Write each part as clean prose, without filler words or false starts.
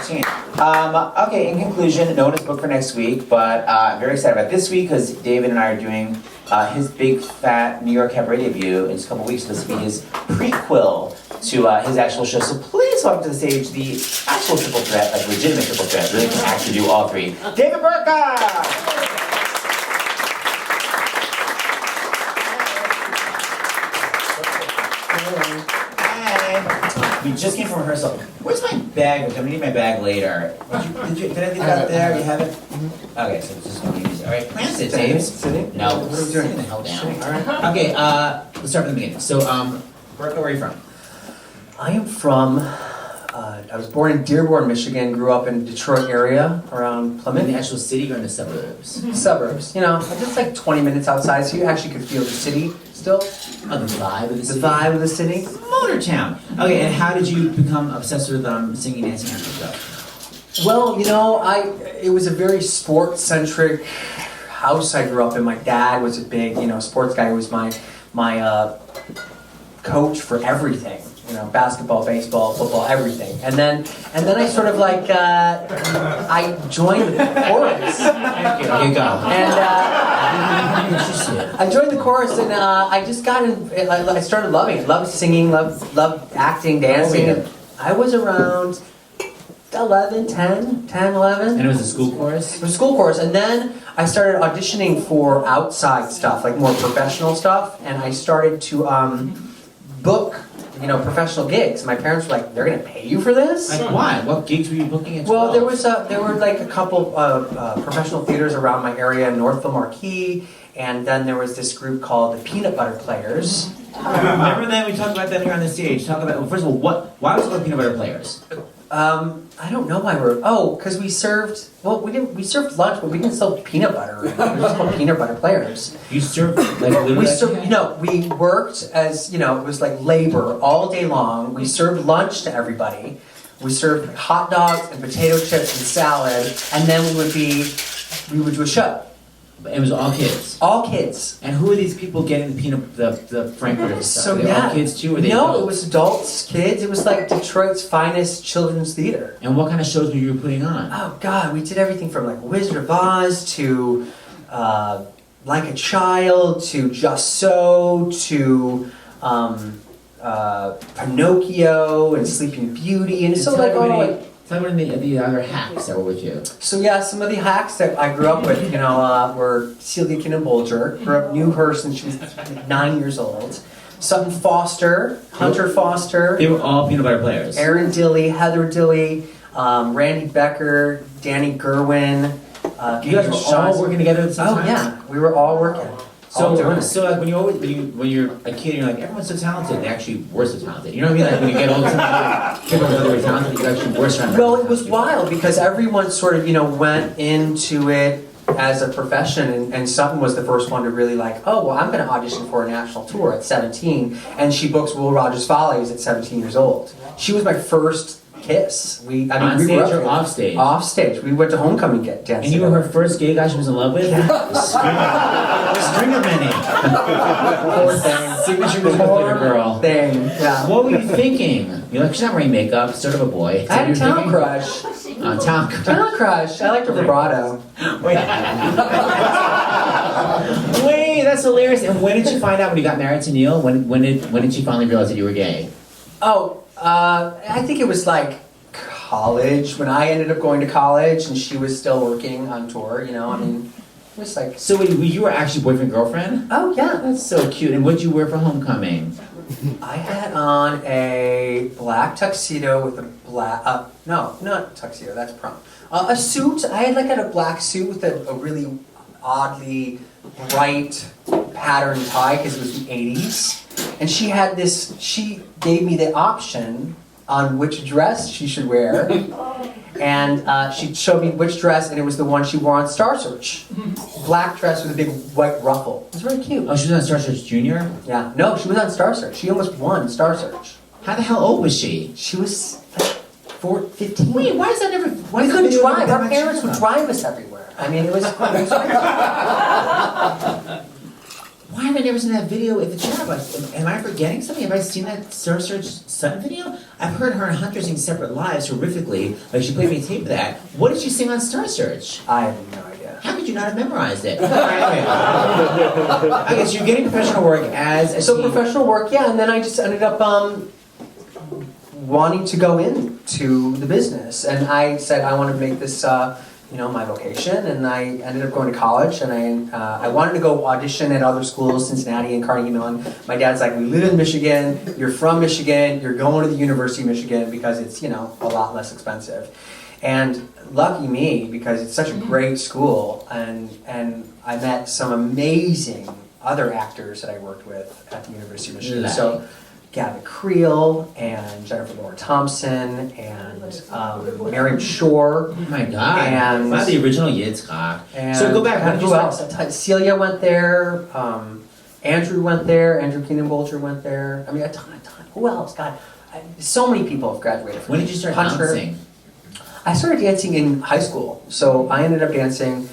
14. Okay, in conclusion, notice book for next week, but I'm very excited about this week because David and I are doing his big fat New York Cabaret debut in just a couple weeks. This will be his prequel to his actual show. So please welcome to the stage the actual triple threat, like legitimate triple threat, really can actually do all three. David Burtka! We just came from rehearsal. Where's my bag? I'm gonna need my bag later. Did I leave it out there? You have it? Okay, so it's just gonna use it. All right, plant it, James. Sitting? No. What are we doing? Sit the hell down. All right. Okay, let's start from the beginning. So, Burtka, where are you from? I am from, I was born in Dearborn, Michigan, grew up in Detroit area, around In the Plymouth. actual city or in the suburbs? Suburbs, you know, just like 20 minutes outside, so you actually could feel the city still. Oh, the vibe of the The city? vibe of the city. Motor Town. Okay, and how did you become obsessed with singing, dancing, and stuff? Well, you know, it was a very sports-centric house I grew up in. My dad was a big, sports guy. He was my coach for everything. You know, basketball, baseball, football, everything. And then I sort of like I joined the chorus. Okay, go. And I joined the chorus, and I just got in. I started loving it. Loved singing. Loved acting, dancing. And I was around 11. And it was a school chorus? It was a school chorus, and then I started auditioning for outside stuff, like more professional stuff, and I started to book, professional gigs. My parents were like, "They're gonna pay you for this?" Like, why? What gigs were you booking at 12? Well, there were like a couple professional theaters around my area, Northville Marquee, and then there was this group called the Peanut Butter Players. Remember that? We talked about that here on the stage. Talk about, well, first of all, why was it called Peanut Butter Players? I don't know why because we served served lunch, but we didn't sell peanut butter. It was just called Peanut Butter Players. You served, like, literally? We worked as, it was like labor all day long. We served lunch to everybody. We served hot dogs and potato chips and salad, and then we would do a show. It was all kids? All kids. And who are these people getting the Frankfurter stuff? So, are they all kids too, or they No, adults? it was adults, kids. It was like Detroit's finest children's theater. And what kind of shows were you putting on? Oh God, we did everything from like Wizard of Oz to Like a Child to Just So to Pinocchio and Sleeping Beauty, and so like all like. Tell me the other hacks that were with you. So yeah, some of the hacks that I grew up with, were Celia Kinnan Bolger. Knew her since she was 9 years old. Sutton Foster, Hunter Foster. They were all Peanut Butter Players. Aaron Dilley, Heather Dilley, Randy Becker, Danny Gerwin. You guys were all working together at the same time? Oh yeah, we were all working. So like when you're a kid, you're like, everyone's so talented. They actually were so talented. You know what I mean? Like when you get older, people are really talented. You actually were surrounded. Well, it was wild because everyone sort of went into it as a profession, and Sutton was the first one to really like, oh well, I'm going to audition for a national tour at 17, and she books Will Rogers Follies at 17 years old. She was my first kiss. On stage or off stage? Off stage. We went to homecoming dancing. And you were her first gay guy she was in love with? Stringer Benny. Poor thing. Signature musical girl. Thing. Yeah. What were you thinking? You're like, she's not wearing makeup, sort of a boy. I had a town crush. Town Crush. I liked her vibrato. Wait, that's hilarious. And when did you find out when you got married to Neil? When did she finally realize that you were gay? Oh, I think it was like college, when I ended up going to college and she was still working on tour, it was like... So you were actually boyfriend-girlfriend? Oh, yeah. That's so cute. And what'd you wear for homecoming? I had on a black tuxedo with a black... no, not tuxedo, that's prom. A suit. I had a black suit with a really oddly bright pattern tie because it was the 80s. And she gave me the option on which dress she should wear. And she showed me which dress, and it was the one she wore on Star Search. Black dress with a big white ruffle. It was very cute. Oh, she was on Star Search Junior? Yeah. No, she was on Star Search. She almost won Star Search. How the hell old was she? She was like 15. Wait, why is that never... We couldn't drive. Our parents would drive us everywhere. I mean, it was... What? Why have I never seen that video at the Chatterbox? Am I forgetting something? Have I seen that Star Search Sutton video? I've heard her and Hunter sing separate lives horrifically. Like she played me a tape of that. What did she sing on Star Search? I have no idea. How could you not have memorized it? I guess you're getting professional work as a So teen. professional work, yeah, and then I just ended up wanting to go into the business, and I said I want to make this, my vocation, and I ended up going to college, and I wanted to go audition at other schools, Cincinnati and Carnegie Mellon. My dad's like, we live in Michigan, you're from Michigan, you're going to the University of Michigan because it's, a lot less expensive. And lucky me, because it's such a great school, and I met some amazing other actors that I worked with at the University of Michigan. Like? So Gavin Creel and Jennifer Laura Thompson and Marion Shore. Oh my God. And- wow, the original Yitzhak. And So go back. When did you who start? else? Celia went there. Andrew went there. Andrew Keenan Bolger went there. I mean, a ton. Who else? God, so many people have graduated. From When did you start Hunter. dancing? I started dancing in high school, so I ended up dancing,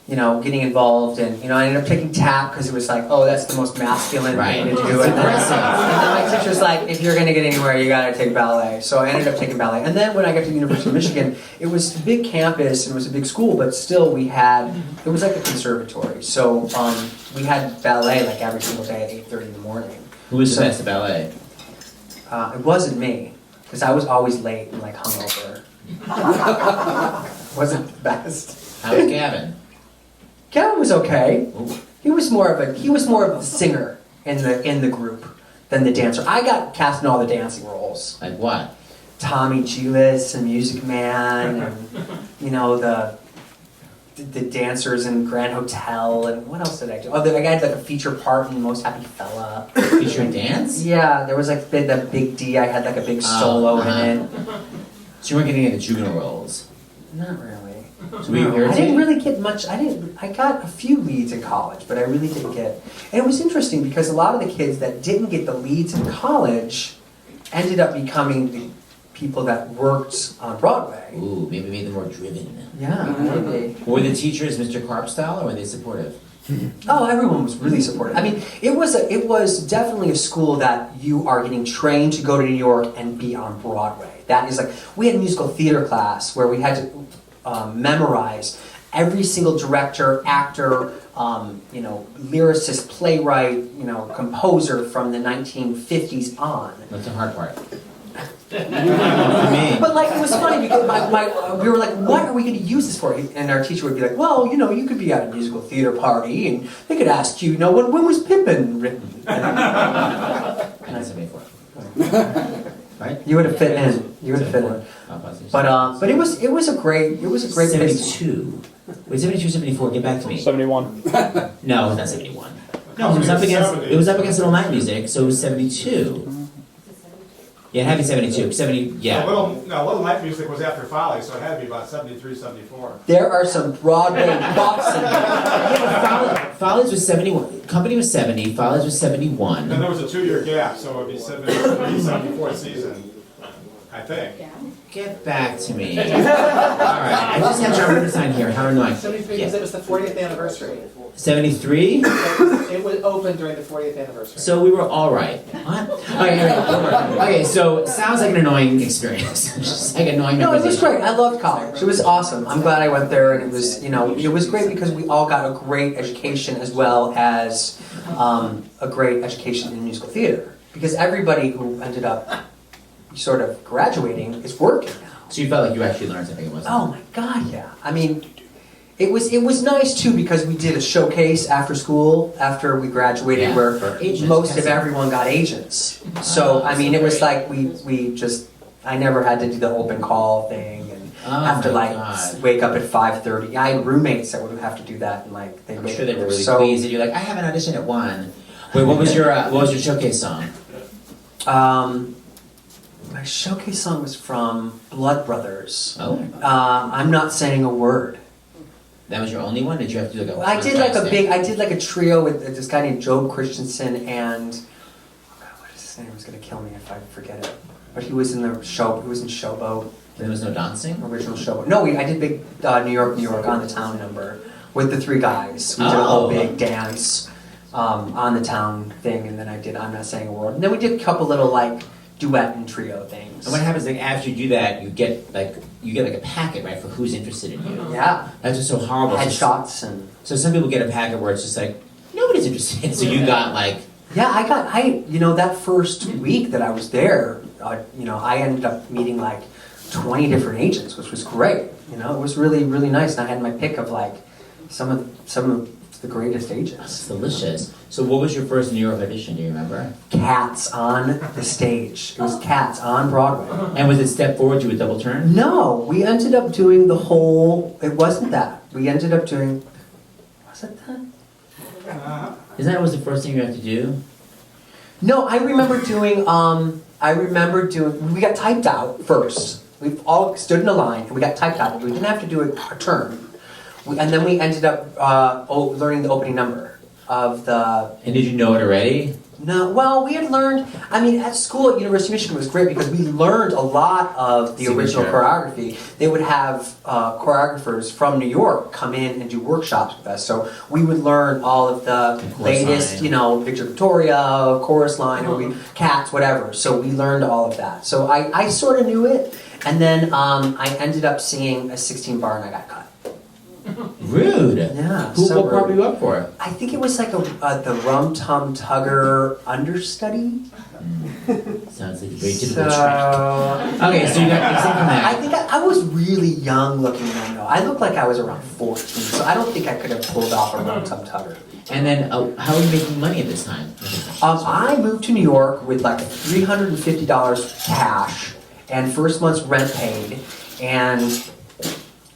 getting involved, and I ended up taking tap because it was like, oh, that's the most masculine Right. thing to do. It's And then aggressive. my teacher's like, if you're gonna get anywhere, you gotta take ballet. So I ended up taking ballet, and then when I got to the University of Michigan, it was a big campus and it was a big school, but still it was like a conservatory. So we had ballet like every single day at 8:30 in the morning. Who was the So- best at ballet? It wasn't me, because I was always late and like hungover. Wasn't the best. How was Gavin? Kevin was okay. Ooh. He was more of the singer in the group than the dancer. I got cast in all the dancing roles. Like what? Tommy Giles and Music Man, and the dancers in Grand Hotel, and what else did I do? Oh, I had like a feature part in Most Happy Fella. Featuring dance? Yeah, there was like the Big D. I had like a big solo in it. So you weren't getting into juvenile roles? Not really. So were you I didn't irritated? really get much. I got a few leads in college, but I really didn't get. And it was interesting because a lot of the kids that didn't get the leads in college ended up becoming the people that worked on Broadway. Ooh, maybe made them more driven. Yeah, maybe. Were the teachers Mr. Karp style, or were they supportive? Oh, everyone was really supportive. I mean, it was definitely a school that you are getting trained to go to New York and be on Broadway. That is like, we had a musical theater class where we had to memorize every single director, actor, lyricist, playwright, composer from the 1950s on. That's the hard part. For me. But like, it was funny because we were like, what are we going to use this for? And our teacher would be like, well, you could be at a musical theater party and they could ask you, when was Pippin written? 1974. Right? You would have fit in. You would have fit in. But it was a great place. 72. Wait, 72 or 74? Get back to me. 71. No, it's not 71. No, it was up against Little Night Music, so it was 72. Yeah, it had to be 72. 70, yeah. Little Night Music was after Folly, so it had to be about 73, 74. There are some Broadway bucks in there. Yeah, Follies was 71. Company was 70. Follies was 71. Then there was a 2-year gap, so it would be 73, 74 season, I think. Get back to me. All right, I just have John Rudetsky here. How annoying. 73 because it was the 40th anniversary. 73? It was opened during the 40th anniversary. So we were all right. What? Okay, so sounds like an annoying experience. Just like annoying. No, it was memorization. great. I loved college. It was awesome. I'm glad I went there, and it was great because we all got a great education as well as a great education in musical theater. Because everybody who ended up sort of graduating is working now. So you felt like you actually learned something, it wasn't? Oh my God, yeah. I mean, it was nice too because we did a showcase after school after we graduated Yeah, where for agents, most of casting. everyone got agents. So I mean, it was like I never had to do the open call thing and have to my like God. wake up at 5:30. I had roommates that would have to do that and like I'm sure they were really so, pleased that you're like, I have an audition at 1. Wait, what was your showcase song? My showcase song was from Blood Brothers. Oh. I'm Not Saying a Word. That was your only one? Did you have to do like a I did like a trio with this guy named Joe Christensen and oh God, what is his name? He's gonna kill me if I forget it. But he was in the show. He was in Showboat, There was no dancing? original Showboat. No, I did big New York on the Town number with the 3 guys. We did a Oh. whole big dance. on the town thing, and then I did I'm Not Saying a Word. And then we did a couple little like duet and trio things. And what happens, like, after you do that, you get like a packet, right, for who's interested in you. Yeah. That's just so horrible. Headshots and... So some people get a packet where it's just like, nobody's interested. So you got like... Yeah, you know, that first week that I was there, you know, I ended up meeting like 20 different agents, which was great. You know, it was really, really nice. And I had my pick of like some of the greatest agents. That's delicious. So what was your first New York audition, do you remember? Cats on the stage. It was Cats on Broadway. And was it step forward, do a double turn? No, we ended up doing the whole, it wasn't that. We ended up doing, was it that? Isn't that was the first thing you have to do? No, I remember doing, we got typed out first. We all stood in a line and we got typed out. We didn't have to do a turn. And then we ended up learning the opening number of the... And did you know it already? No, well, we had learned, I mean, at school at University of Michigan was great because we learned a lot of the original choreography. They would have choreographers from New York come in and do workshops with us. So we would learn all of the latest, line. you know, Victor Victoria, chorus line, or Cats, whatever. So we learned all of that. So I sort of knew it. And then I ended up singing a 16 bar and I got cut. Rude. Yeah. What part were you up for? I think it was like the Rum Tum Tugger understudy. Sounds like a very typical So, track. Okay, so you got except from that. I think I was really young looking then though. I looked like I was around 14, so I don't think I could have pulled off a Rum Tum Tugger. And then, how are you making money at this time? I moved to New York with like $350 cash and first month's rent paid, and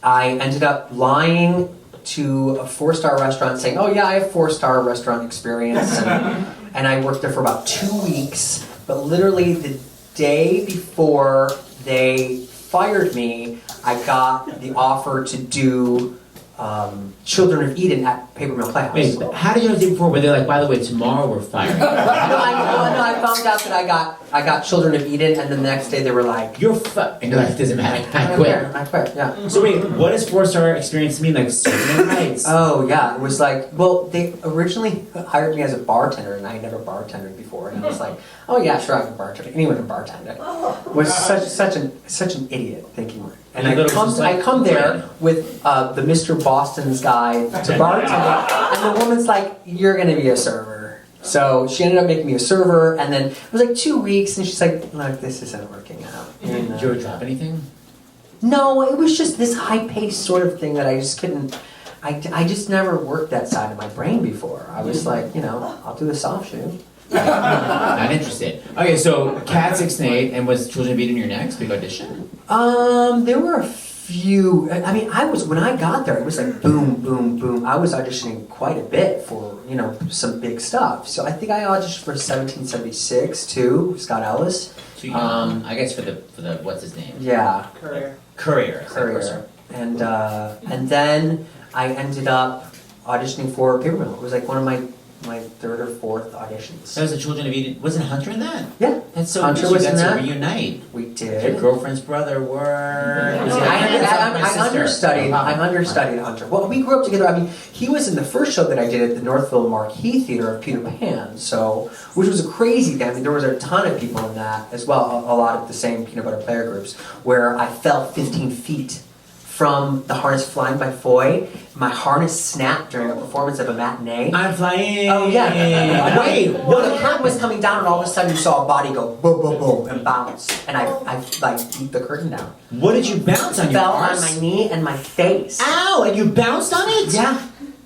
I ended up lying to a 4-star restaurant saying, oh yeah, I have 4-star restaurant experience. And I worked there for about 2 weeks, but literally the day before they fired me, I got the offer to do Children of Eden at Paper Mill Playhouse. Wait, how did you know the day before? Were they like, by the way, tomorrow we're firing? I found out that I got Children of Eden, and then the next day they were like, You're and you're like, it doesn't matter, I quit. I quit, yeah. So wait, what does 4-star experience mean? Like certain rights? Oh yeah, it was like, well, they originally hired me as a bartender, and I had never bartended before, and I was like, oh yeah, sure, I can bartend. Anyone can bartend. Was such an idiot thinking. And I come there with the Mr. Boston's guide to bartender, and the woman's like, you're gonna be a server. So she ended up making me a server, and then it was like 2 weeks, and she's like, look, this isn't working out. And, Did you ever drop anything? no, it was just this high-paced sort of thing that I just couldn't, I just never worked that side of my brain before. I was like, you know, I'll do a soft shoe. Not interested. Okay, so Cat 6 and 8, and was Children of Eden your next big audition? There were a few. I mean, when I got there, it was like boom, boom, boom. I was auditioning quite a bit for, you know, some big stuff. So I think I auditioned for 1776 too, Scott Ellis. Too young, I guess for the what's his name? Yeah, Courier. and then I ended up auditioning for Paper Mill. It was like one of my third or fourth auditions. That was the Children of Eden. Wasn't Hunter in that? Yeah, That's so Hunter nice. You was got in to that. reunite. We Your did. girlfriend's brother were. I understudied Hunter. Well, we grew up together. I mean, he was in the first show that I did at the Northville Marquee Theater of Peter Pan, so which was a crazy thing. I mean, there was a ton of people in that as well. A lot of the same peanut butter player groups where I fell 15 feet from the harness flying by Foy. My harness snapped during a performance of a matinee. I'm flying. Oh yeah. Wait, Well, the curtain was coming down, and all of a sudden you saw a body go boom, boom, boom, and bounce, and I like beat the curtain down. What did you bounce on? Your Fell arse? on my knee and my face. Ow! And you bounced on it?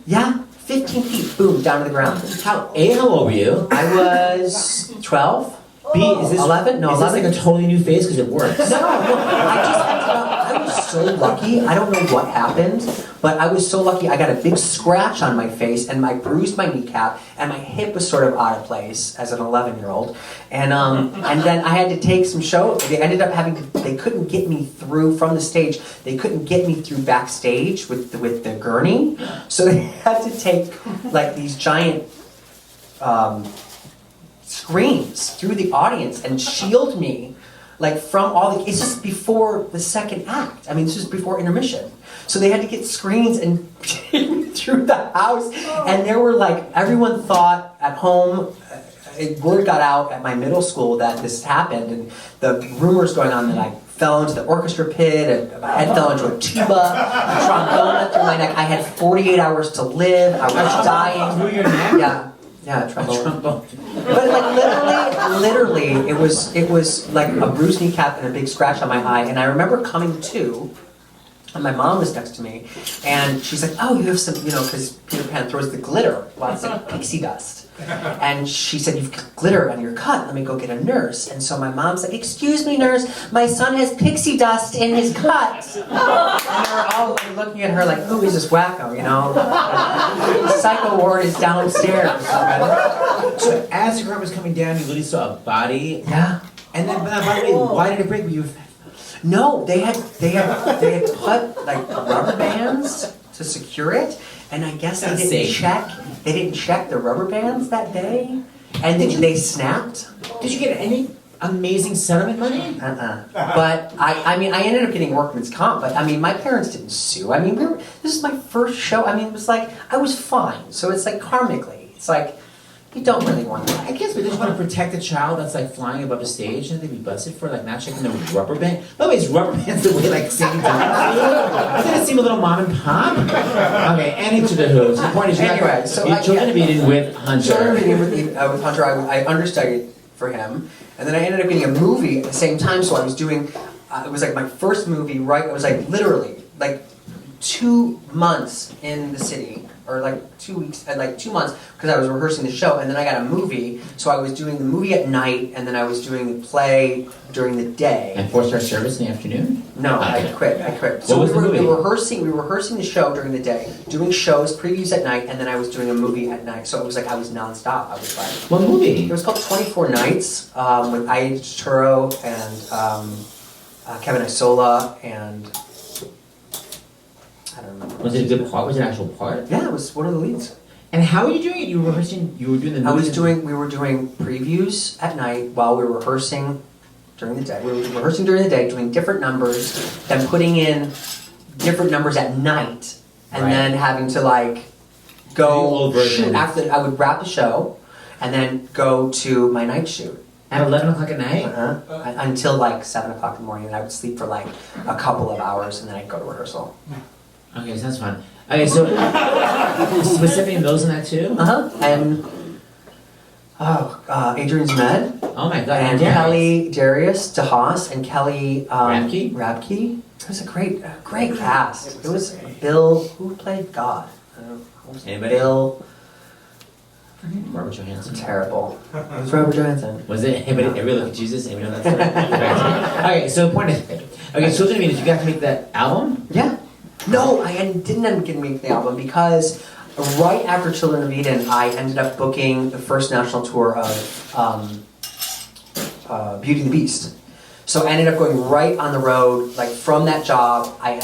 Yeah. 15 feet, boom, down to the ground. How old were you? I was 12. B, is this 11? No, is 11. this like a totally new face because it works? No, I was so lucky. I don't know what happened, but I was so lucky. I got a big scratch on my face, and I bruised my kneecap, and my hip was sort of out of place as an 11-year-old. And then I had to take some shows. They ended up they couldn't get me through from the stage. They couldn't get me through backstage with the gurney, so they had to take like these giant screens through the audience and shield me like from all the, it's just before the second act. I mean, this is before intermission. So they had to get screens and take me through the house, and there were like, everyone thought at home, word got out at my middle school that this happened, and the rumors going on that I fell into the orchestra pit, and my head fell into a tuba, a trombone went through my neck. I had 48 hours to live. I was dying. Through your neck? Yeah, A trombone. trombone. But like literally, it was like a bruised kneecap and a big scratch on my eye. And I remember coming to, and my mom was next to me, and she's like, "Oh, you have some, because Peter Pan throws the glitter, lots of pixie dust." And she said, "You've got glitter on your cut. Let me go get a nurse." And so my mom's like, "Excuse me, nurse, my son has pixie dust in his cut." And we were all like, looking at her like, "Who is this wacko?" The psycho ward is downstairs. So as the car was coming down, you literally saw a body. Yeah. And then, by the way, why did it break? Were you? No, they had put like rubber bands to secure it, and I guess That's they safe. didn't check the rubber bands that day, and then they snapped. Did you get any amazing settlement money? But I mean, I ended up getting workman's comp. But I mean, my parents didn't sue. I mean, this is my first show. I mean, it was like I was fine. So it's like karmically, it's like you don't really want that. I guess we just want to protect a child that's like flying above a stage and they'd be busted for like not checking the rubber band. By the way, is rubber bands the way like saving time? Doesn't it seem a little mom and pop? Okay, and into the hooves. The point is, Anyway, so you children to be with Hunter. With Hunter, I understudied for him, and then I ended up getting a movie at the same time. So I was doing, it was like my first movie. Right, it was like literally like 2 months in the city, or like 2 weeks, like 2 months, because I was rehearsing the show, and then I got a movie. So I was doing the movie at night, and then I was doing the play during the day. And 4-star service in the afternoon? No, Okay. I quit. What So was the movie? we were rehearsing the show during the day, doing shows, previews at night, and then I was doing a movie at night. So it was like I was nonstop. I was like, What movie? it was called 24 Nights with Aya Turturro and Kevin Isola and I don't remember. Was it a good part? Was it an actual part? Yeah, it was one of the leads. And how were you doing it? You were rehearsing, you were doing the movie? We were doing previews at night while we were rehearsing during the day. We were rehearsing during the day, doing different numbers, then putting in different numbers at night, and Right. then having to like go The old version. shoot after. I would wrap the show, and then go to my night shoot. At 11 o'clock at night? Until like 7 o'clock in the morning, and I would sleep for like a couple of hours, and then I'd go to rehearsal. Okay, sounds fun. Okay, so was Stephanie Mills in that too? And Adrian Zmed. Oh my god, And Darius. Kelly Darius DeHaas and Kelly Rabke? Rabke. It was a great cast. It was Bill, who played God? I don't know. What was it? Anybody? Bill. Robert Johansson. Terrible. It was Robert Johansson. Was it? Anybody look at Jesus? Anybody know that story? Okay, so the point is, okay, Children of Eden, you got to make that album? Yeah. No, I didn't end up getting to make the album because right after Children of Eden, I ended up booking the first national tour of Beauty and the Beast. So I ended up going right on the road, like from that job, I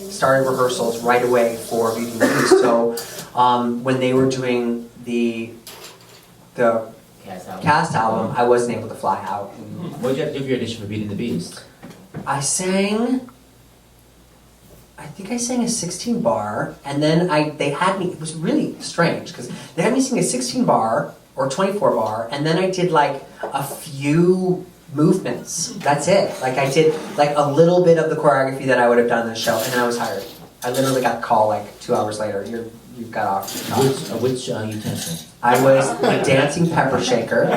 started rehearsals right away for Beauty and the Beast. So when they were doing the cast album, I wasn't able to fly out. What did you have to do for your audition for Beauty and the Beast? I think I sang a 16 bar, and then they had me, it was really strange, because they had me sing a 16 bar, or 24 bar, and then I did like a few movements. That's it. Like I did like a little bit of the choreography that I would have done in the show, and then I was hired. I literally got a call like 2 hours later, you got off. Which utensil? I was a dancing pepper shaker.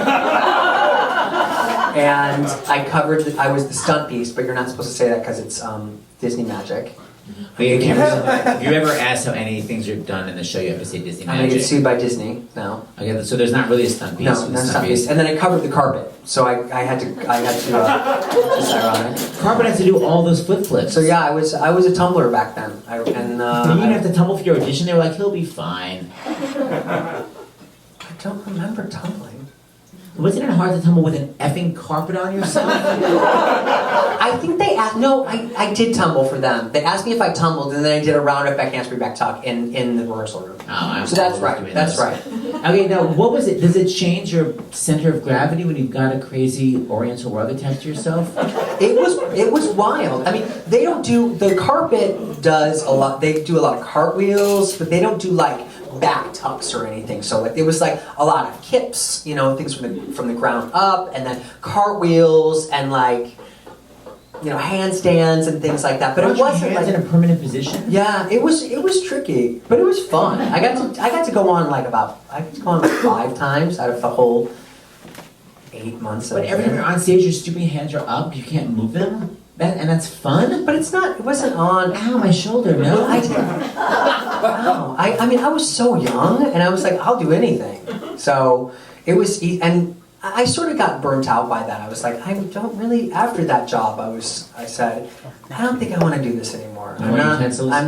And I was the stunt beast, but you're not supposed to say that because it's Disney magic. But you if you ever ask how any things are done in the show, you have to say Disney I'm gonna get Magic. sued by Disney now. Okay, so there's not really a stunt piece. No, not stunt beast. And then I covered the carpet, so I had to. Just ironic. Carpet has to do all those flip flips. So yeah, I was a tumbler back then. You didn't have to tumble for your audition. They were like, he'll be fine. I don't remember tumbling. Wasn't it hard to tumble with an effing carpet on yourself? I think they asked. No, I did tumble for them. They asked me if I tumbled, and then I did a round up back handspring back tuck in the rehearsal room. Oh, I'm So that's always right. doing That's this. right. Okay, now what was it? Does it change your center of gravity when you've got a crazy Oriental rug attached to yourself? It was wild. I mean, they don't do the carpet does a lot. They do a lot of cartwheels, but they don't do like back tucks or anything. So like it was like a lot of kips, you know, things from the ground up, and then cartwheels and like, you know, handstands and things like that. But it wasn't hands like in a permanent position. yeah, it was tricky, but it was fun. I got to go on like 5 times out of the whole 8 months. But every time you're on stage, your stupid hands are up. You can't move them. And that's fun. But it's not. It wasn't on. Ow, my shoulder. No, I didn't. Wow. I mean, I was so young, and I was like, I'll do anything. So it was, and I sort of got burnt out by that. I was like, I don't really. After that job, I said, I don't think I want to do this anymore. No more utensils? I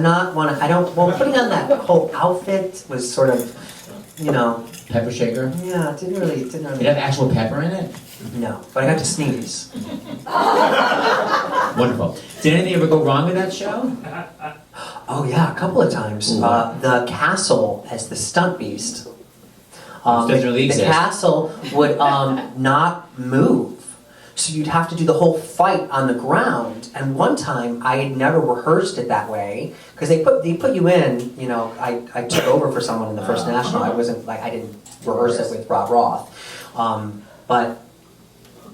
don't. Well, putting on that whole outfit was sort of, you know. Pepper shaker. Yeah, it didn't really. Did it have actual pepper in it? No, but I got to sneeze. Wonderful. Did anything ever go wrong with that show? Oh yeah, a couple of times. Ooh. The castle as the stunt beast. Doesn't really the exist. castle would not move, so you'd have to do the whole fight on the ground. And one time, I had never rehearsed it that way because they put you in. You know, I took over for someone in the first national. I wasn't like I didn't rehearse it with Rob Roth, but.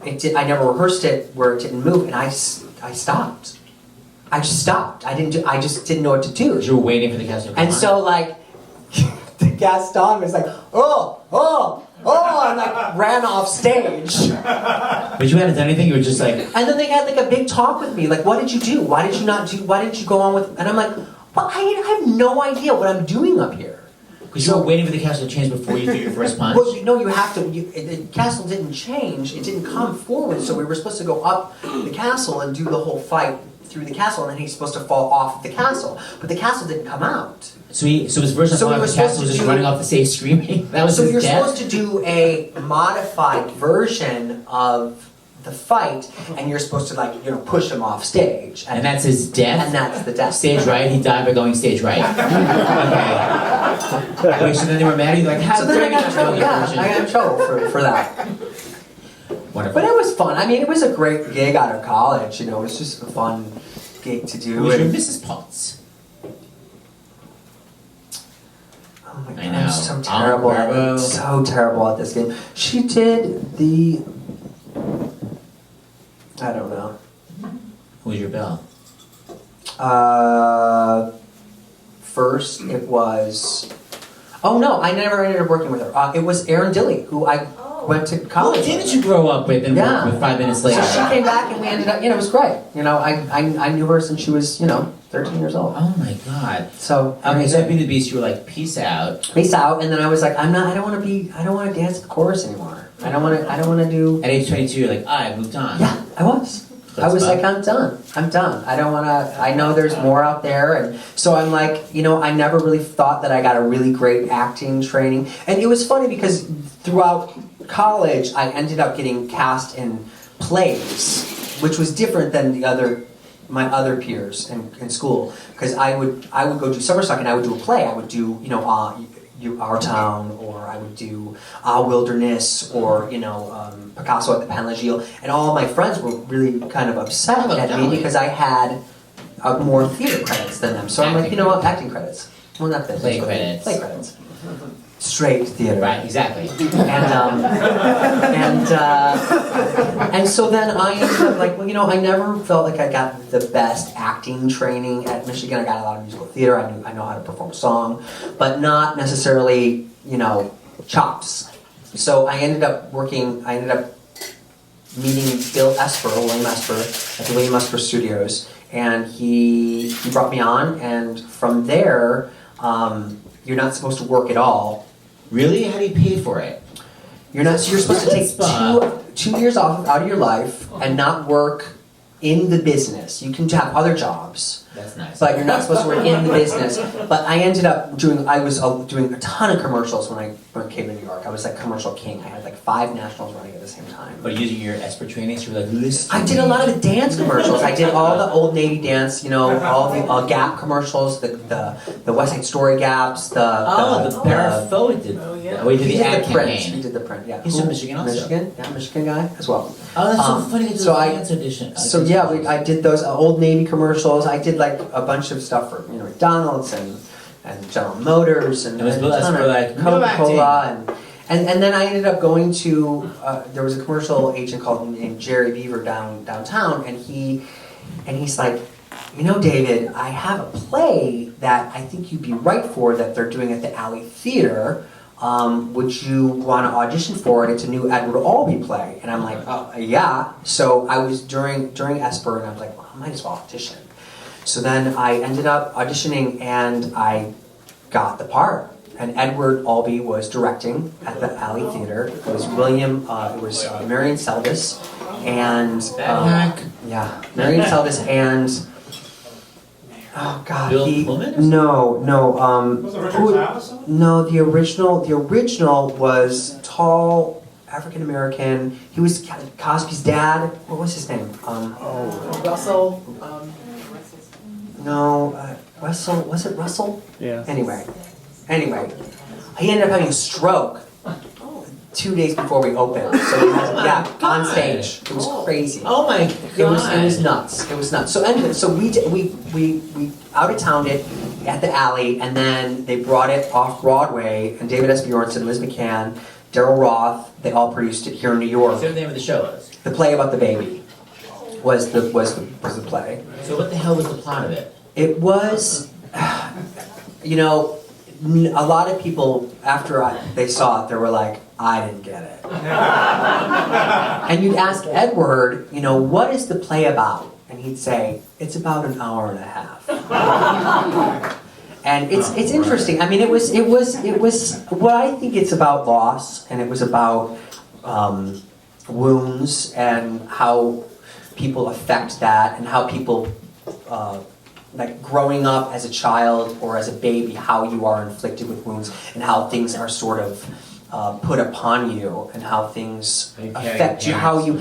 I never rehearsed it where it didn't move, and I stopped. I just stopped. I just didn't know what to do. You were waiting for the castle to come And on. so like, the Gaston was like, oh, and like ran off stage. But you hadn't done anything. You were just like. And then they had like a big talk with me, like, what did you do? Why did you not do? Why didn't you go on with? And I'm like, well, I have no idea what I'm doing up here. Because you were waiting for the castle to change before you do your first punch. Well, you have to. The castle didn't change; it didn't come forward. So we were supposed to go up the castle and do the whole fight through the castle, and then he's supposed to fall off the castle. But the castle didn't come out. So his version So we of were the supposed castle to was just do- running off the stage screaming. That was So his you're death. supposed to do a modified version of the fight, and you're supposed to push him off stage, And that's his death. and that's the death. Stage right. He died by going stage right. Okay. Wait, so then they were mad at you, like, how So then I dare you got in not trouble. know your Yeah, version? I got in trouble for that. Wonderful. But it was fun. I mean, it was a great gig out of college. You know, it was just a fun gig to do. Who was your And- Mrs. Potts? Oh my I god, know. I'm so terrible. Bravo. So terrible at this game. She did the. I don't know. Who was your bell? First, it was. Oh no, I never ended up working with her. It was Erin Dilly, who I went to Who college didn't with. you grow up with and Yeah. work with 5 minutes So later? she came back and we ended up. You know, it was great. You know, I knew her since she was 13 years old. Oh my god. So Okay, so at Beauty and the Beast, you were like, peace out. peace out, and then I was like, I don't want to dance the chorus anymore. I don't want to do. At age 22, you're like, I moved on. Yeah, I was. I was like, I'm done. I don't want to. I know there's more out there, and so I'm like, I never really thought that I got a really great acting training, and it was funny because throughout college, I ended up getting cast in plays, which was different than my other peers in school, because I would go do summer stock and I would do a play. I would do Our Town, or I would do Wilderness, or Picasso at the Penlegil, and all my friends were really kind of upset at me because I had more theater credits than them. So I'm like, acting credits. Well, not this. Play credits. Play credits. Straight theater. Right, exactly. And so then I ended up like, I never felt like I got the best acting training at Michigan. I got a lot of musical theater. I know how to perform a song, but not necessarily, chops. So I ended up meeting William Esper at the William Esper Studios, and he brought me on, and from there, you're not supposed to work at all. Really? How do you pay for it? You're not. So you're supposed to take Chutzpah. two years off out of your life and not work in the business. You can have other jobs, That's nice. but you're not supposed to work in the business. But I ended up doing. I was doing a ton of commercials when I came to New York. I was like commercial king. I had like 5 nationals running at the same time. But using your Esper training, so you're like, listen. I did a lot of the dance commercials. I did all the Old Navy dance, all the Gap commercials, the West Side Story Gaps, The Parafo did. Yeah. We did He the did ad the print. campaign. He did the print. Yeah. He's from Michigan also. Michigan. Yeah, Michigan guy as well. Oh, that's so funny. You did so the I- dance audition. So yeah, I did those Old Navy commercials. I did like a bunch of stuff for McDonald's and General Motors and It was a that's ton for, of like, Coca-Cola and then I ended up going to there was a commercial agent named Jerry Beaver downtown and he's like, David, I have a play that I think you'd be right for that they're doing at the Alley Theater. Would you want to audition for it? It's a new Edward Albee play. And I'm like, yeah. So I was during Esper and I was like, well, I might as well audition. So then I ended up auditioning and I got the part. And Edward Albee was directing at the Alley Theater. It was Marion Seldes and Marion Seldes and oh God, Bill Pullman or something? no. Was it Richard Thomas? No, the original was tall African American. He was Cosby's dad. What was his name? Russell, Russell. Was it Russell? Yeah. Anyway, he ended up having a stroke 2 days before we opened. So he was, on stage. It was crazy. Oh my god. It was nuts. It was nuts. So anyway, so we out of towned it at the Alley, and then they brought it off Broadway, and David S. Bjornson, Liz McCann, Daryl Roth, they all produced it here in New York. What's the name of the show was? The play about the baby was the play. So what the hell was the plot of it? It was, a lot of people after they saw it, they were like, I didn't get it. And you'd ask Edward, what is the play about? And he'd say, it's about an hour and a half. And it's interesting. I mean, it was what I think it's about loss, and it was about wounds and how people affect that, and how people like growing up as a child or as a baby, how you are inflicted with wounds, and how things are sort of put upon you, and how things affect you, how you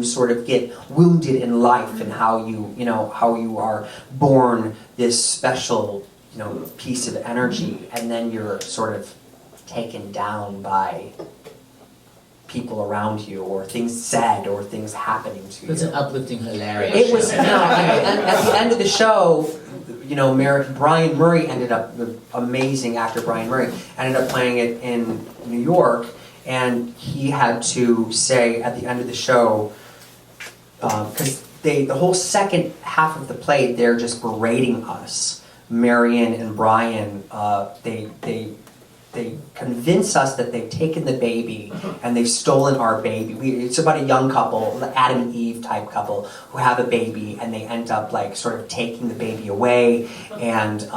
sort of get wounded in life, and how you are born this special piece of energy, and then you're sort of taken down by people around you, or things said, or things happening to you. It's an uplifting, hilarious It was show. and at the end of the show, Brian Murray ended up, the amazing actor Brian Murray, ended up playing it in New York, and he had to say at the end of the show, because the whole second half of the play, they're just berating us. Marion and Brian, they convince us that they've taken the baby and they've stolen our baby. It's about a young couple, Adam and Eve type couple, who have a baby, and they end up like sort of taking the baby away and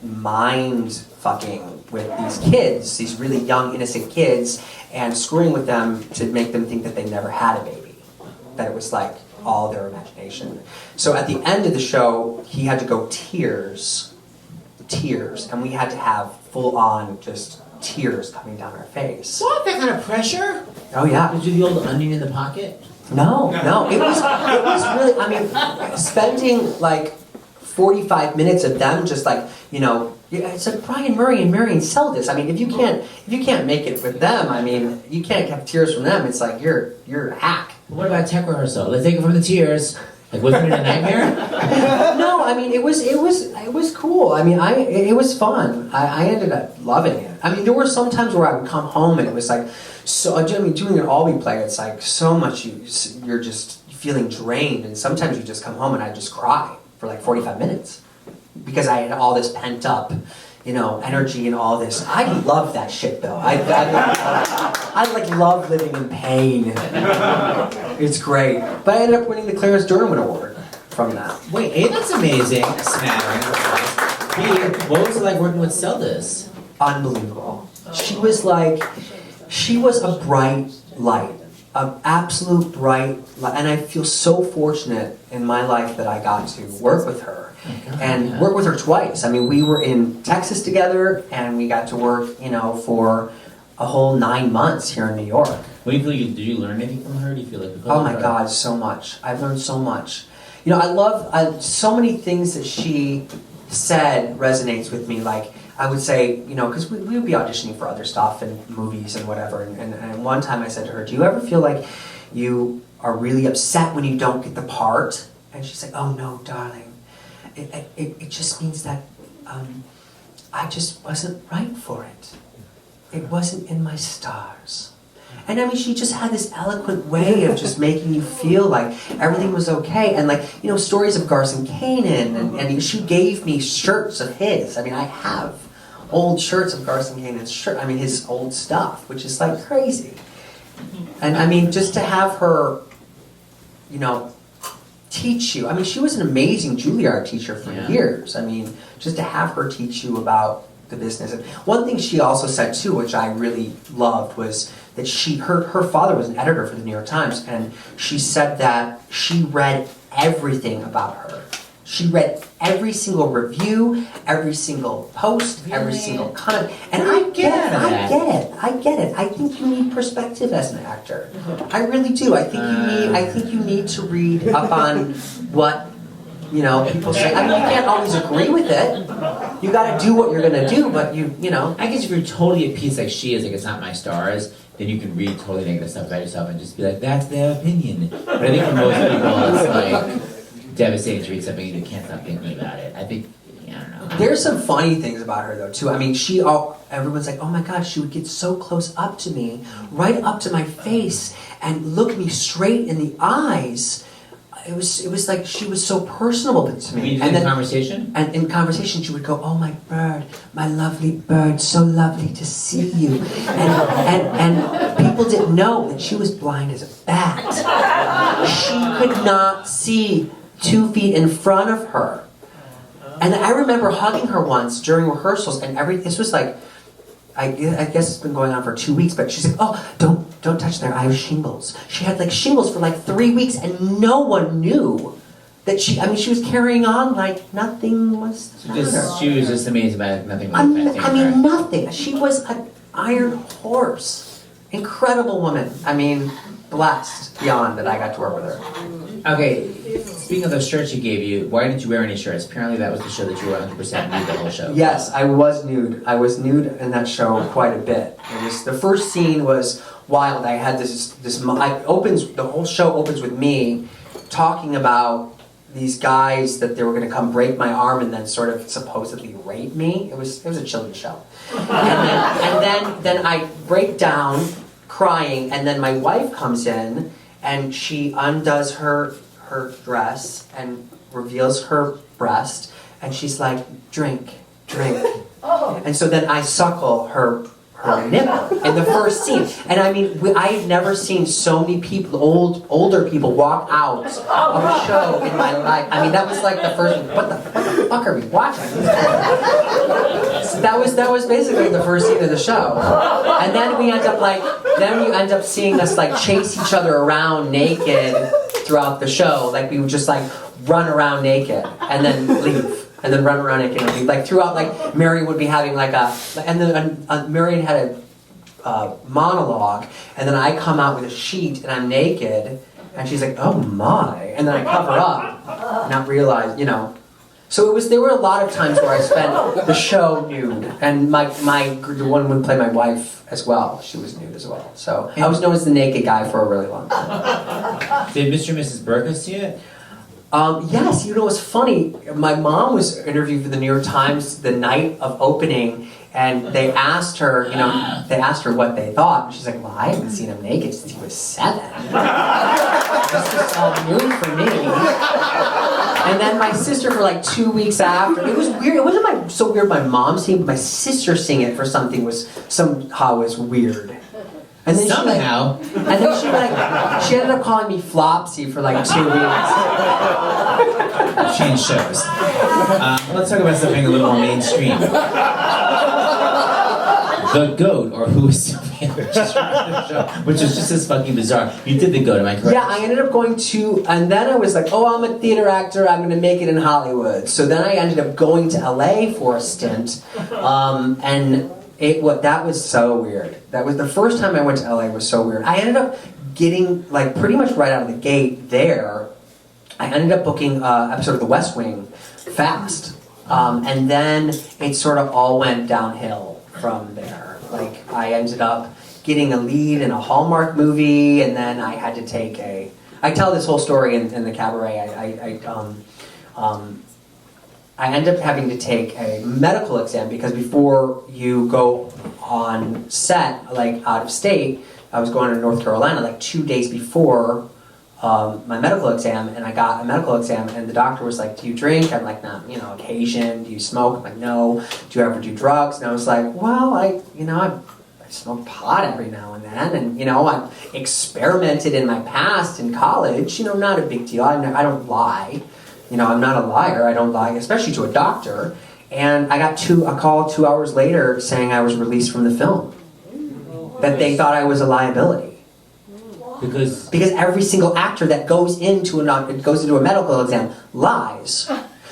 mind fucking with these kids, these really young innocent kids, and screwing with them to make them think that they never had a baby, that it was like all their imagination. So at the end of the show, he had to go tears, and we had to have full-on just tears coming down our face. What? That kind of pressure? Oh yeah. Did you do the old onion in the pocket? No. It was really, I mean, spending like 45 minutes of them just like, it's like Brian Murray and Marion Seldes. I mean, if you can't make it with them, I mean, you can't have tears from them. It's like you're a hack. What about tech rehearsal? Let's take it from the tears. Like, wasn't it a nightmare? No, I mean, it was cool. I mean, it was fun. I ended up loving it. I mean, there were some times where I would come home and it was like, doing an Albee play, it's like so much you're just feeling drained, and sometimes you just come home and I just cry for like 45 minutes because I had all this pent up, energy and all this. I love that shit though. I like love living in pain. It's great. But I ended up winning the Clarence Durham Award from that. Wait, A, that's amazing. A smattering. B, what was it like working with Seldes? Unbelievable. She was a bright light. An absolute bright light. And I feel so fortunate in my life that I got to work with her. And work with her twice. I mean, we were in Texas together, and we got to work, for a whole 9 months here in New York. What do you feel? Did you learn anything from her? Do you feel like? Oh my God, so much. I've learned so much. I love so many things that she said resonates with me. Like, I would say, you know, because we would be auditioning for other stuff and movies and whatever. And one time I said to her, do you ever feel like you are really upset when you don't get the part? And she's like, oh no, darling. It just means that I just wasn't right for it. It wasn't in my stars. And I mean, she just had this eloquent way of just making you feel like everything was okay. And like, you know, stories of Garson Kanin, and she gave me shirts of his. I mean, I have old shirts of Garson Kanan's shirt. I mean, his old stuff, which is like crazy. And I mean, just to have her, you know, teach you. I mean, she was an amazing Juilliard teacher for years. I mean, just to have her teach you about the business. And one thing she also said too, which I really loved, was that her father was an editor for the New York Times, and she said that she read everything about her. She read every single review, every single post, every single comment. And I get it. I think you need perspective as an actor. I really do. I think you need to read up on what, you know, people say. I mean, you can't always agree with it. You got to do what you're going to do, but you know. I guess if you're totally at peace like she is, like it's not my stars, then you can read totally negative stuff about yourself and just be like, that's their opinion. But I think for most people, it's like devastating to read something and you can't stop thinking about it. I think, I don't know. There's some funny things about her though too. I mean, everyone's like, oh my God, she would get so close up to me, right up to my face, and look me straight in the eyes. It was like she was so personable to me. And then conversation? And in conversation she would go, oh my bird, my lovely bird, so lovely to see you. And people didn't know that she was blind as a bat. She could not see 2 feet in front of her. And I remember hugging her once during rehearsals, and this was like, I guess it's been going on for 2 weeks, but she's like, oh, don't touch there, I have shingles. She had like shingles for like 3 weeks, and no one knew that she was carrying on like nothing was the matter. She was just amazed about nothing was affecting I mean, her. nothing. She was an iron horse. Incredible woman. I mean, blessed beyond that I got to work with her. Okay, speaking of those shirts she gave you, why didn't you wear any shirts? Apparently that was the show that you were 100% nude the whole show. Yes, I was nude. I was nude in that show quite a bit. The first scene was wild. I had the whole show opens with me talking about these guys that they were going to come break my arm and then sort of supposedly rape me. It was a children's show. And then I break down crying, and then my wife comes in and she undoes her dress and reveals her breast, and she's like, drink. And so then I suckle her nipple in the first scene. And I mean, I had never seen so many people, older people, walk out of a show in my life. I mean, that was like the first, what the fuck are we watching? So that was basically the first scene of the show. And then you end up seeing us like chase each other around naked throughout the show. Like we would just like run around naked and then leave. And then run around naked and leave. Like throughout, like Marion would be having like and then Marion had a monologue, and then I come out with a sheet and I'm naked, and she's like, oh my, and then I cover up, not realize, you know. So there were a lot of times where I spent the show nude, and the one would play my wife as well. She was nude as well. So I was known as the naked guy for a really long time. Did Mr. and Mrs. Burtka see it? Yes, you know what's funny? My mom was interviewed for the New York Times the night of opening, and they asked her, what they thought, and she's like, well, I haven't seen him naked since he was 7. This is all new for me. And then my sister, for like 2 weeks after, it was weird. It wasn't so weird my mom seeing it, but my sister seeing it for something was weird. And then somehow. She ended up calling me Flopsy for like 2 weeks. Change shows. Let's talk about something a little more mainstream. The Goat, or Who is Sylvia, which is just as fucking bizarre. You did The Goat, am I correct? Yeah, I ended up going to, and then I was like, oh, I'm a theater actor, I'm going to make it in Hollywood. So then I ended up going to LA for a stint, and that was so weird. That was the first time I went to LA was so weird. I ended up getting, like, pretty much right out of the gate there, I ended up booking an episode of The West Wing fast. And then it sort of all went downhill from there. Like, I ended up getting a lead in a Hallmark movie, and then I had to take I tell this whole story in the Cabaret. I ended up having to take a medical exam because before you go on set, like out of state, I was going to North Carolina like 2 days before my medical exam, and I got a medical exam, and the doctor was like, "Do you drink?" I'm like, "No, occasion." "Do you smoke?" I'm like, "No." "Do you ever do drugs?" And I was like, "Well, I smoke pot every now and then, and I've experimented in my past in college. Not a big deal. I don't lie. I'm not a liar. I don't lie, especially to a doctor." And I got a call 2 hours later saying I was released from the film. That they thought I was a liability. Because every single actor that goes into a medical exam lies.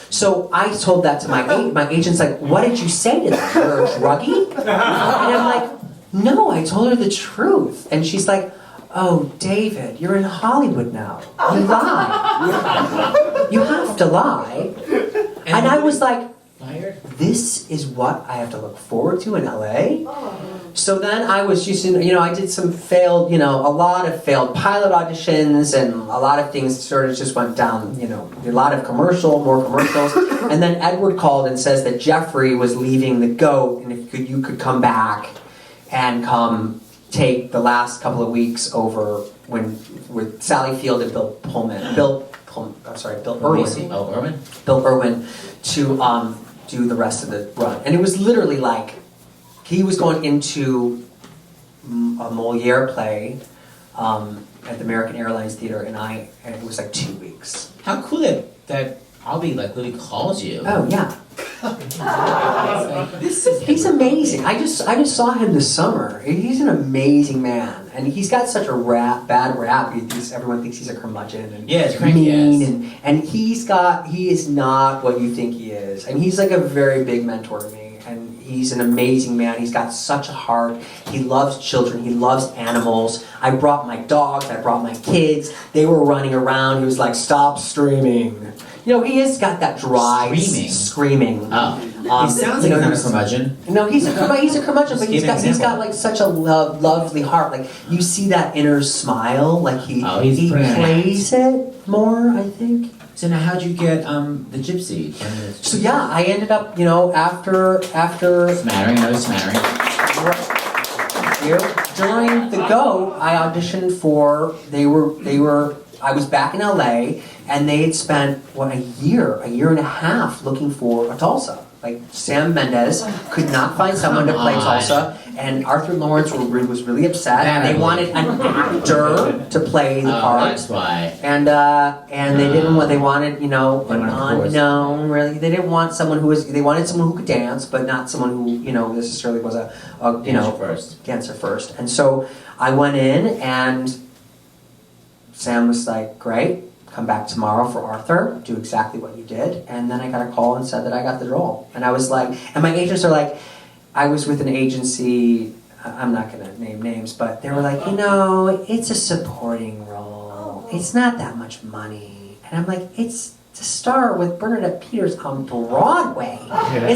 So I told that to my agent's like, "What did you say to them? You're a druggie?" And I'm like, "No, I told her the truth." And she's like, "Oh, David, you're in Hollywood now. You lie. You have to lie." And I was like, this is what I have to look forward to in LA? So then I was I did some failed, a lot of failed pilot auditions, and a lot of things sort of just went down, a lot of more commercials. And then Edward called and says that Jeffrey was leaving the GOAT, and if you could come back and come take the last couple of weeks over with Sally Field and Bill Irwin. Bill Irwin to do the rest of the run. And it was literally like, he was going into a Moliere play at the American Airlines Theater, and it was like 2 weeks. How cool that Albee literally calls you. Oh yeah. He's amazing. I just saw him this summer. He's an amazing man, and he's got such a bad rap. Everyone thinks he's a curmudgeon and mean, and he is not what you think he is. And he's like a very big mentor to me. And he's an amazing man. He's got such a heart. He loves children. He loves animals. I brought my dogs. I brought my kids. They were running around. He was like, "Stop screaming." He has got that dry screaming. Oh, he sounds like a curmudgeon. No, he's a curmudgeon, but he's got like such a lovely heart. Like, you see that inner smile. Like he plays it more, I think. So now, how'd you get the Gypsy? So yeah, I ended up, after smattering. During the GOAT, I auditioned for. I was back in LA, and they had spent a year and a half looking for a Tulsa. Like, Sam Mendes could not find someone to play Tulsa, and Arthur Lawrence was really upset. They wanted an actor to play the part. That's why. And they didn't want. They wanted an unknown. Really, they didn't want someone who was. They wanted someone who could dance, but not someone who necessarily was a dancer first. And so I went in, and Sam was like, "Great. Come back tomorrow for Arthur, do exactly what you did." And then I got a call and said that I got the role. And I was like, and my agents are like, I was with an agency, I'm not going to name names, but they were like, it's a supporting role. It's not that much money. And I'm like, it's to star with Bernadette Peters on Broadway. It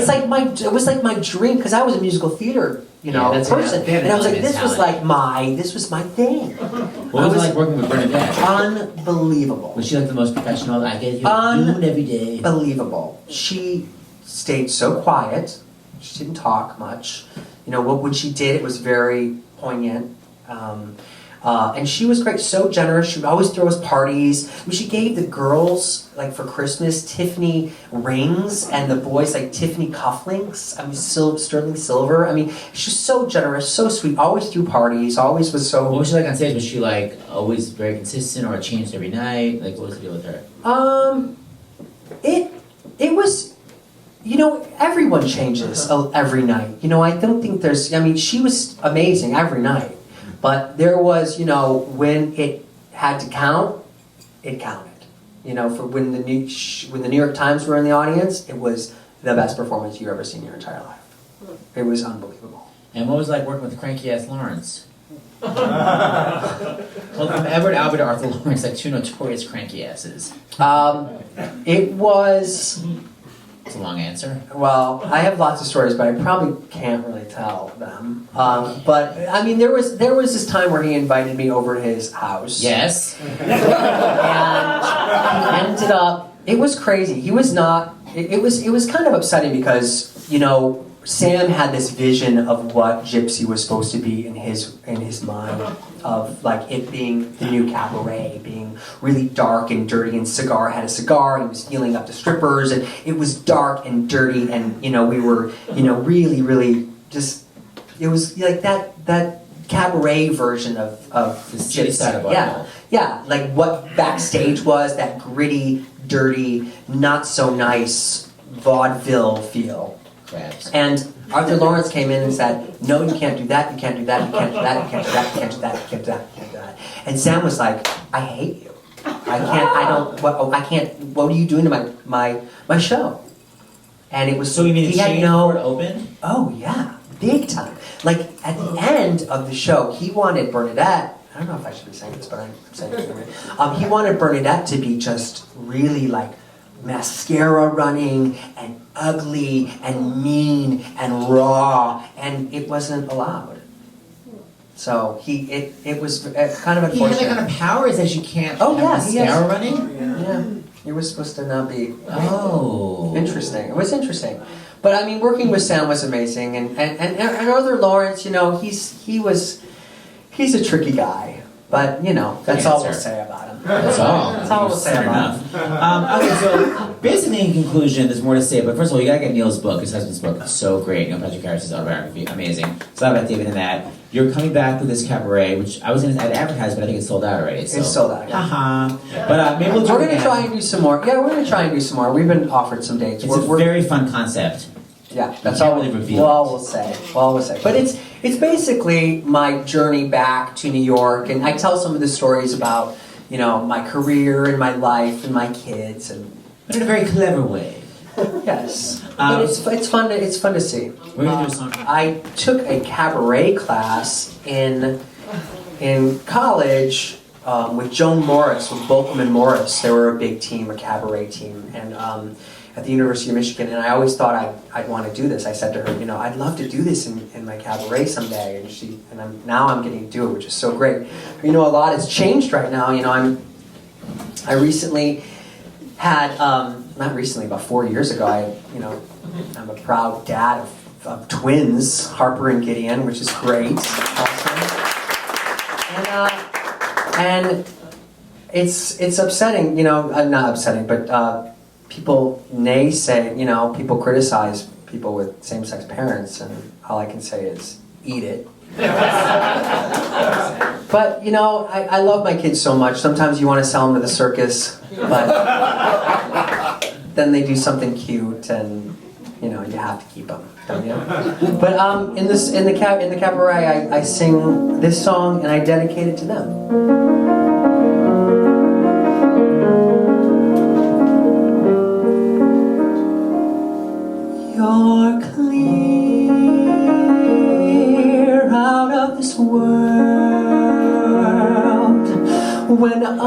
was like my dream, because I was a musical theater person. And I was like, this was my thing. What was it like working with Bernadette? Unbelievable. Was she like the most professional? I get you doing every day. Unbelievable. She stayed so quiet. She didn't talk much. When she did, it was very poignant. And she was great, so generous. She would always throw us parties. She gave the girls, like for Christmas, Tiffany rings, and the boys like Tiffany cufflinks. Sterling silver. She's so generous, so sweet. Always threw parties. Always was so. What was she like on stage? Was she like always very consistent, or it changed every night? Like, what was the deal with her? It was. Everyone changes every night. I don't think there's. She was amazing every night. But there was, when it had to count, it counted. For when the New York Times were in the audience, it was the best performance you've ever seen in your entire life. It was unbelievable. And what was it like working with cranky ass Lawrence? Well, from Edward Albee to Arthur Lawrence, like two notorious cranky asses. It was It's a long answer. Well, I have lots of stories, but I probably can't really tell them. But I mean, there was this time where he invited me over to his house. Yes. And he ended up. It was crazy. He was not. It was kind of upsetting because Sam had this vision of what Gypsy was supposed to be in his mind, of like it being the new Cabaret, being really dark and dirty, and had a cigar, he was healing up to strippers, and it was dark and dirty, and we were really, really just, it was like that Cabaret version of The city side of Gypsy. Yeah, like what backstage was, that gritty, dirty, not so nice vaudeville feel. Crabs. And Arthur Lawrence came in and said, "No, you can't do that, you can't do that, you can't do that, you can't do that, you can't do that, you can't do that, you can't do that." And Sam was like, "I hate you. What are you doing to my show?" And it was So you mean he the had chain no door open? Oh yeah, big time. Like at the end of the show, he wanted Bernadette. I don't know if I should be saying this, but I'm saying it anyway. He wanted Bernadette to be just really like mascara running and ugly and mean and raw, and it wasn't allowed. So it was kind of He had unfortunate. that kind of powers that you can't Oh, have yeah, mascara running? Yeah, it was supposed to not be. Oh. Interesting. It was interesting. But I mean, working with Sam was amazing, and Arthur Lawrence, he's a tricky guy. But that's all we'll say about him. That's all. That's all we'll say Fair about him. enough. Okay, so basically in conclusion, there's more to say, but first of all, you gotta get Neil's book, his husband's book. It's so great. Patrick Harris's autobiography, amazing. It's a lot about David and that. You're coming back with this Cabaret, which I'd advertise, but I think it's sold out already. So. It's sold out. Uh-huh. But maybe we'll do We're it gonna again. try and do some more. Yeah, we're gonna try and do some more. We've been offered some dates. It's a very fun concept. Yeah, that's can't all really reveal all it. we'll say. All we'll say. But it's basically my journey back to New York, and I tell some of the stories about my career and my life and my kids, and But in a very clever way. yes. But it's fun to see. We're gonna do a song. I took a cabaret class in college with Joan Morris, with Bolcom and Morris. They were a big team, a cabaret team, and at the University of Michigan. And I always thought I'd want to do this. I said to her, I'd love to do this in my cabaret someday. And now I'm getting to do it, which is so great. A lot has changed right now. I recently had, not recently, about 4 years ago, I'm a proud dad of twins, Harper and Gideon, which is great. Awesome. And it's upsetting, not upsetting, but people naysay, people criticize people with same-sex parents, and all I can say is, eat it. But, I love my kids so much. Sometimes you want to sell them to the circus, but then they do something cute, and, you have to keep them, don't you? But in the cabaret, I sing this song, and I dedicate it to them. You're clear out of this world when I'm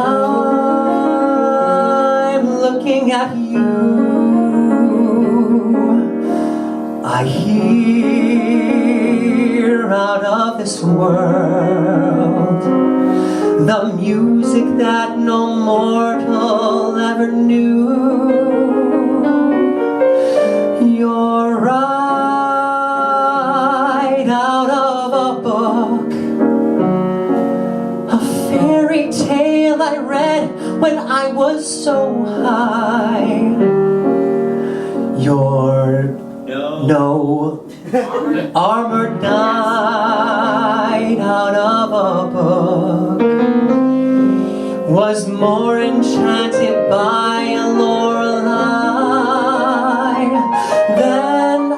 looking at you. I hear out of this world the music that no mortal ever knew. You're right out of a book, a fairy tale I read when I was so high. You're no armor knight out of a book, was more enchanted by a Lorelei than I.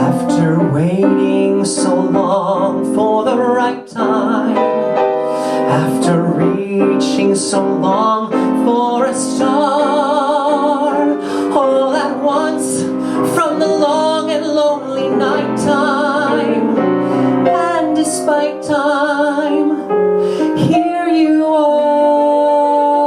After waiting so long for the right time, after reaching so long for a star, all at once from the long and lonely night time, and despite time, here you are.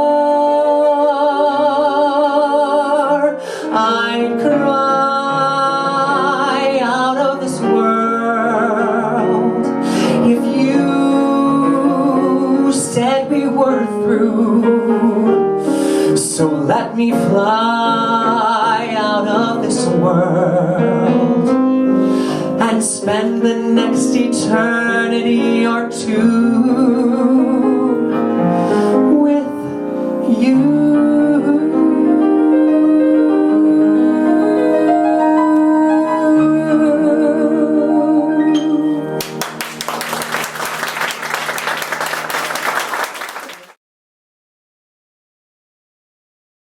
maybe we're through. So let me fly out of this world and spend the next eternity or two with you.